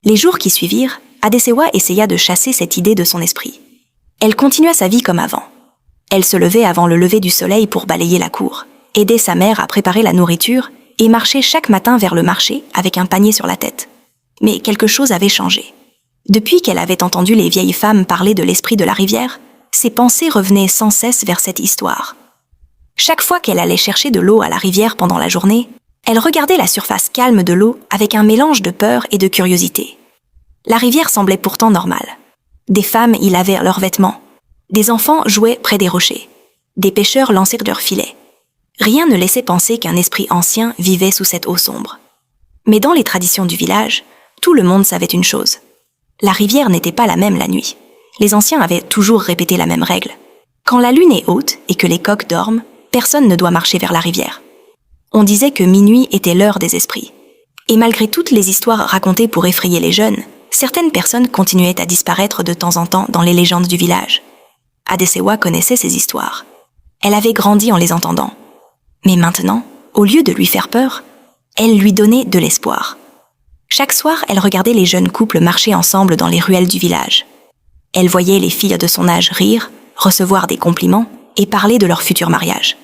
Les jours qui suivirent, Adesewa essaya de chasser cette idée de son esprit. Elle continua sa vie comme avant. Elle se levait avant le lever du soleil pour balayer la cour, aider sa mère à préparer la nourriture et marchait chaque matin vers le marché avec un panier sur la tête. Mais quelque chose avait changé. Depuis qu'elle avait entendu les vieilles femmes parler de l'esprit de la rivière, ses pensées revenaient sans cesse vers cette histoire. Chaque fois qu'elle allait chercher de l'eau à la rivière pendant la journée, elle regardait la surface calme de l'eau avec un mélange de peur et de curiosité. La rivière semblait pourtant normale. Des femmes y lavaient leurs vêtements. Des enfants jouaient près des rochers. Des pêcheurs lançaient leurs filets. Rien ne laissait penser qu'un esprit ancien vivait sous cette eau sombre. Mais dans les traditions du village, tout le monde savait une chose. La rivière n'était pas la même la nuit. Les anciens avaient toujours répété la même règle. Quand la lune est haute et que les coqs dorment, personne ne doit marcher vers la rivière. On disait que minuit était l'heure des esprits. Et malgré toutes les histoires racontées pour effrayer les jeunes, certaines personnes continuaient à disparaître de temps en temps dans les légendes du village. Adesewa connaissait ces histoires. Elle avait grandi en les entendant. Mais maintenant, au lieu de lui faire peur, elle lui donnait de l'espoir. Chaque soir, elle regardait les jeunes couples marcher ensemble dans les ruelles du village. Elle voyait les filles de son âge rire, recevoir des compliments et parler de leur futur mariage.